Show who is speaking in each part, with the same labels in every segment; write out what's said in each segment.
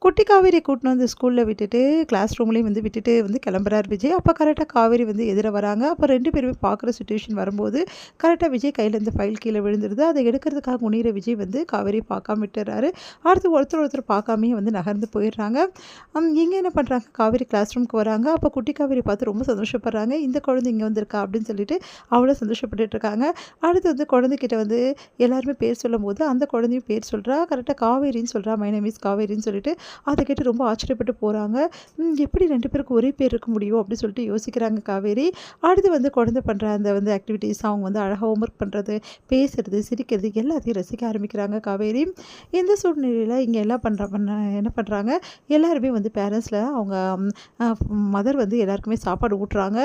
Speaker 1: குட்டி காவேரி கூட்டின்னு வந்து ஸ்கூலில் விட்டுட்டு கிளாஸ் ரூம்லேயும் வந்து விட்டுட்டு வந்து கிளம்புறாரு விஜய். அப்போ கரெக்டாக காவேரி வந்து எதிர வராங்க. அப்போ 2 பேருமே பார்க்குற சுச்சுவேஷன் வரும்போது கரெக்டாக விஜய் கையிலேருந்து ஃபைல் கீழே விழுந்துருது. அதை எடுக்கிறதுக்காக முன்னிற விஜய் வந்து காவேரி பார்க்காம விட்டுறாரு. அடுத்து ஒருத்தர் பார்க்காமயே வந்து நகர்ந்து போயிடுறாங்க. இங்கே என்ன பண்ணுறாங்க, காவேரி கிளாஸ் ரூமுக்கு வராங்க. அப்போ குட்டி காவேரி பார்த்து ரொம்ப சந்தோஷப்படுறாங்க. இந்த குழந்தை இங்கே வந்திருக்கா அப்படின்னு சொல்லிட்டு அவ்வளோ சந்தோஷப்பட்டுட்டு இருக்காங்க. அடுத்து வந்து குழந்தைகிட்ட வந்து எல்லாருமே பேர் சொல்லும்போது அந்த குழந்தையும் பேர் சொல்கிறா. கரெக்டாக காவேரின்னு சொல்கிறா. மை நேம் இஸ் காவேரின்னு சொல்லிட்டு அதை கேட்டு ரொம்ப ஆச்சரியப்பட்டு போகிறாங்க. எப்படி 2 பேருக்கு ஒரே பேர் இருக்க முடியும் அப்படின்னு சொல்லிட்டு யோசிக்கிறாங்க காவேரி. அடுத்து வந்து குழந்தை பண்ணுற அந்த வந்து ஆக்டிவிட்டீஸ், அவங்க வந்து அழகாக ஹோம்ஒர்க் பண்ணுறது, பேசுறது, சிரிக்கிறது எல்லாத்தையும் ரசிக்க ஆரம்பிக்கிறாங்க காவேரி. இந்த சூழ்நிலையில் இங்கே என்ன பண்ணுறாங்க, எல்லாருமே வந்து பேரண்ட்ஸில் அவங்க மதர் வந்து எல்லாருக்குமே சாப்பாடு ஊட்டுறாங்க.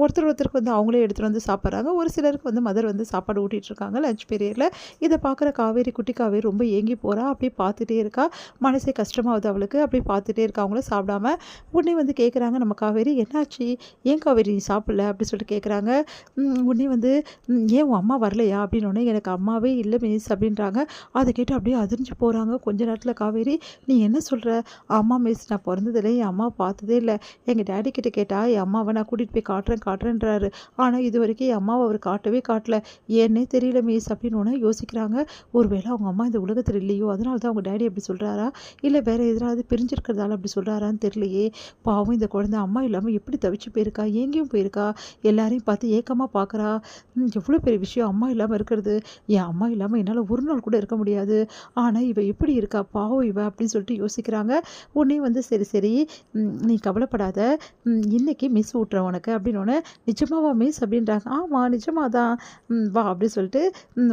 Speaker 1: ஒருத்தருக்கு வந்து அவங்களே எடுத்துகிட்டு வந்து சாப்பிட்றாங்க. ஒரு சிலருக்கு வந்து மதர் வந்து சாப்பாடு ஊட்டிகிட்டு இருக்காங்க லஞ்ச் பீரியடில். இதை பார்க்குற காவேரி, குட்டி காவேரி ரொம்ப ஏங்கி போகிறா. அப்படியே பார்த்துட்டே இருக்கா. மனசே கஷ்டமாகுது அவளுக்கு. அப்படியே பார்த்துட்டே இருக்கா அவங்கள சாப்பிடாம. உடனே வந்து கேட்குறாங்க நம்ம காவேரி, என்னாச்சு, ஏன் காவேரி நீ சாப்பிடல அப்படின்னு சொல்லிட்டு கேட்குறாங்க. உடனே வந்து ஏன் உன் அம்மா வரலையா அப்படின்னோடனே, எனக்கு அம்மாவே இல்லை மிஸ் அப்படின்றாங்க. அதை கேட்டு அப்படியே அதிர்ஞ்சு போகிறாங்க. கொஞ்ச நேரத்தில் காவேரி, நீ என்ன சொல்கிற, அம்மா மிஸ் நான் பிறந்ததில்லை என் அம்மா பார்த்ததே இல்லை. எங்கள் டேடி கிட்ட கேட்டால் என் அம்மாவை நான் கூட்டிகிட்டு போய் காட்டுறேன்றாரு. ஆனால் இது வரைக்கும் என் அம்மாவை அவர் காட்டல, ஏன்னே தெரியல மிஸ் அப்படின்னு யோசிக்கிறாங்க. ஒருவேளை அவங்க அம்மா இந்த உலகத்தில் இல்லையோ, அதனால தான் அவங்க டேடி அப்படி சொல்கிறாரா, இல்லை வேறு எதாவது பிரிஞ்சிருக்கிறதால அப்படி சொல்கிறாரான்னு தெரியலையே. பாவம் இந்த குழந்தை அம்மா இல்லாமல் எப்படி தவிச்சு போயிருக்கா, எங்கேயும் போயிருக்கா, எல்லாரையும் பார்த்து ஏக்கமாக பார்க்குறா. எவ்வளோ பெரிய விஷயம் அம்மா இல்லாமல் இருக்கிறது. என் அம்மா இல்லாமல் என்னால் ஒரு நாள் கூட இருக்க முடியாது. ஆனால் இவ எப்படி இருக்கா பாவம் இவ அப்படின்னு சொல்லிட்டு யோசிக்கிறாங்க. உடனே வந்து சரி நீ கவலைப்படாத, இன்னைக்கு மிஸ் ஊட்டுறேன் உனக்கு அப்படின்னோடனே, நிஜமாவா மிஸ் அப்படின்றாங்க. ஆமாம் நிஜமாக தான், வா அப்படின்னு சொல்லிட்டு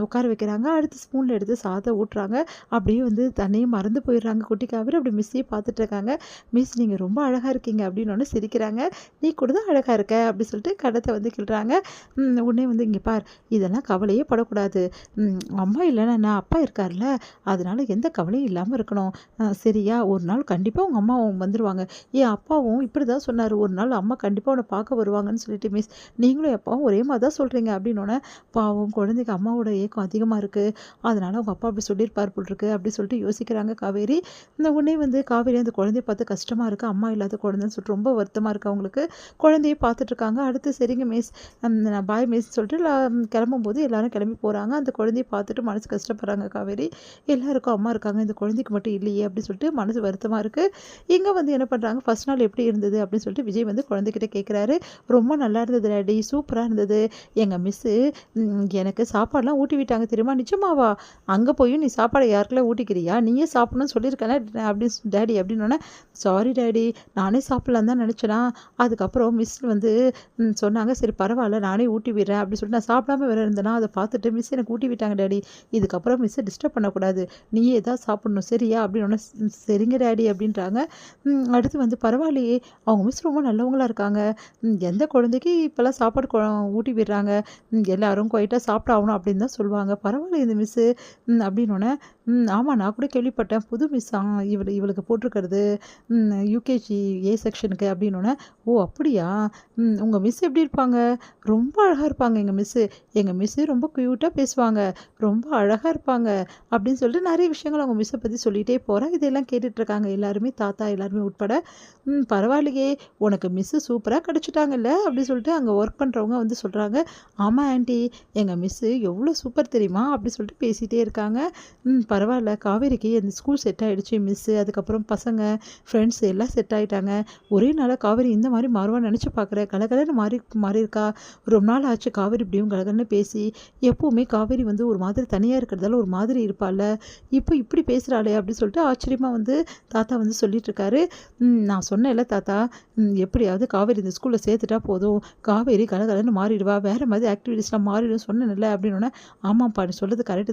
Speaker 1: உட்கார வைக்கிறாங்க. அடுத்து ஸ்பூனில் எடுத்து சாதம் ஊட்டுறாங்க. அப்படியே வந்து தன்னையும் மறந்து போயிடுறாங்க குட்டி காவேரி. அப்படி மிஸ்ஸையே பார்த்துட்டு இருக்காங்க. மிஸ் நீங்கள் ரொம்ப அழகாக இருக்கீங்க அப்படின்னு சிரிக்கிறாங்க. நீ கூட தான் அழகாக இருக்க அப்படி சொல்லிட்டு கடத்தை வந்து கிள்றாங்க. உடனே வந்து இங்கே பார், இதெல்லாம் கவலையே படக்கூடாது. அம்மா இல்லைன்னா நான் அப்பா இருக்கார்ல, அதனால எந்த கவலையும் இல்லாமல் இருக்கணும். சரியா, ஒரு நாள் கண்டிப்பாக உங்கள் அம்மா வந்துடுவாங்க. என் அப்பாவும் இப்படி தான் சொன்னார், ஒரு நாள் அம்மா கண்டிப்பாக உன்னை பார்க்க வருவாங்கன்னு சொல்லிட்டு மிஸ், நீங்களும் அப்பாவும் ஒரே மாதிரி தான் சொல்கிறீங்க அப்படின்னோடனே, பாவம் குழந்தைக்கு அம்மாவோட ஏக்கம் அதிகமாக இருக்குது, அதனால அவங்க அப்பா அப்படி சொல்லியிருப்பார் போல் இருக்கு அப்படி சொல்லிட்டு யோசிக்கிறாங்க காவேரி. இந்த உடனே வந்து காவேரி அந்த குழந்தைய பார்த்து கஷ்டமாக இருக்குது, அம்மா இல்லாத குழந்தைன்னு சொல்லிட்டு ரொம்ப வருத்தமாக இருக்குது அவங்களுக்கு. குழந்தைய பார்த்துட்ருக்காங்க. அடுத்து சரிங்க மிஸ், நான் பாய் மிஸ் சொல்லிட்டு கிளம்பும்போது எல்லாரும் கிளம்பி போகிறாங்க. அந்த குழந்தைய பார்த்துட்டு மனசு கஷ்டப்படுறாங்க காவேரி. எல்லாருக்கும் அம்மா இருக்காங்க, இந்த குழந்தைக்கு மட்டும் இல்லையே அப்படின்னு சொல்லிட்டு மனசு வருத்தமாக இருக்குது. இங்கே வந்து என்ன பண்ணுறாங்க, ஃபர்ஸ்ட் நாள் எப்படி இருந்தது அப்படின்னு சொல்லிட்டு விஜய் வந்து குழந்தைகிட்ட கேட்குறாரு. ரொம்ப நல்லா இருந்தது டாடி, சூப்பராக இருந்தது. எங்கள் மிஸ்ஸு எனக்கு சாப்பாடெலாம் ஊட்டி விட்டாங்க தெரியுமா. நிஜமாவா, அங்கே போய் நீ சாப்பாடை யாருக்கெல்லாம் ஊட்டிக்கிறியா, நீயே சாப்பிடணும்னு சொல்லியிருக்கல அப்படின்னு டேடி அப்படின்னோடனே, சாரி டேடி நானே சாப்பிட்லான்னு தான் நினச்சேனா, அதுக்கப்புறம் மிஸ் வந்து சொன்னாங்க, சரி பரவாயில்ல நானே ஊட்டி விடுறேன் அப்படின்னு சொல்லிட்டு நான் சாப்பிடாம வேறு இருந்தேனா, அதை பார்த்துட்டு மிஸ் எனக்கு ஊட்டி விட்டாங்க டேடி, இதுக்கப்புறம் மிஸ்ஸை டிஸ்டர்ப் பண்ணக்கூடாது, நீயே தான் சாப்பிடணும் சரியா அப்படின்னு. சரிங்க டேடி அப்படின்றாங்க. அடுத்து வந்து பரவாயில்லையே, அவங்க மிஸ் ரொம்ப நல்லவங்களாக இருக்காங்க, எந்த குழந்தைக்கு இப்போல்லாம் சாப்பாடு ஊட்டி விடுறாங்க, எல்லாரும் குவைட்டாக சாப்பிட்டாகணும் அப்படின்னு தான் சொல்லுவாங்க, பரவாயில்ல இந்த மிஸ்ஸு அப்படின்னோடனே, ஆமாம் நான் கூட கேள்விப்பட்டேன், புது மிஸ் இவளுக்கு போட்டிருக்கிறது யூகேஜி ஏ செக்ஷனுக்கு அப்படின்னோடனே, ஓ அப்படியா, உங்கள் மிஸ் எப்படி இருப்பாங்க, ரொம்ப அழகாக இருப்பாங்க எங்கள் மிஸ்ஸு ரொம்ப க்யூட்டாக பேசுவாங்க, ரொம்ப அழகாக இருப்பாங்க அப்படின்னு சொல்லிட்டு நிறைய விஷயங்கள் அவங்க மிஸ்ஸை பற்றி சொல்லிகிட்டே போகிறேன். இதெல்லாம் கேட்டுட்ருக்காங்க எல்லாருமே, தாத்தா எல்லாருமே உட்பட. பரவாயில்லையே, உனக்கு மிஸ்ஸு சூப்பராக கிடச்சிட்டாங்கல்ல அப்படின்னு சொல்லிட்டு அங்கே ஒர்க் பண்ணுறவங்க வந்து சொல்கிறாங்க. ஆமாம் ஆண்டி, எங்கள் மிஸ்ஸு எவ்வளோ சூப்பர் தெரியுமா அப்படி சொல்லிட்டு பேசிகிட்டே இருக்காங்க. பரவாயில்ல, காவேரிக்கு அந்த ஸ்கூல் செட் ஆகிடுச்சு, மிஸ்ஸு அதுக்கப்புறம் பசங்க ஃப்ரெண்ட்ஸ் எல்லாம் செட் ஆகிட்டாங்க. ஒரே நாளாக காவேரி இந்த மாதிரி மாறுவான்னு நினச்சி பார்க்குறேன், கலகலன்னு மாறியிருக்கா. ரொம்ப நாள் ஆச்சு காவேரி இப்படியும் கலகலன்னு பேசி. எப்போவுமே காவேரி வந்து ஒரு மாதிரி தனியாக இருக்கிறதால ஒரு மாதிரி இருப்பாள்ல, இப்போ இப்படி பேசுகிறாளே அப்படின்னு சொல்லிட்டு ஆச்சரியமாக வந்து தாத்தா வந்து சொல்லிட்டுருக்காரு. நான் சொன்னேன்ல தாத்தா, எப்படியாவது காவேரி இந்த ஸ்கூலில் சேர்த்துட்டா போதும், காவேரி கலகலன்னு மாறிடுவா, வேறு மாதிரி ஆக்டிவிட்டீஸ்லாம் மாறிடும் சொன்னேன்ல அப்படின்னோடனே, ஆமாம்ப்பா நீ சொல்கிறது கரெக்டு தான்.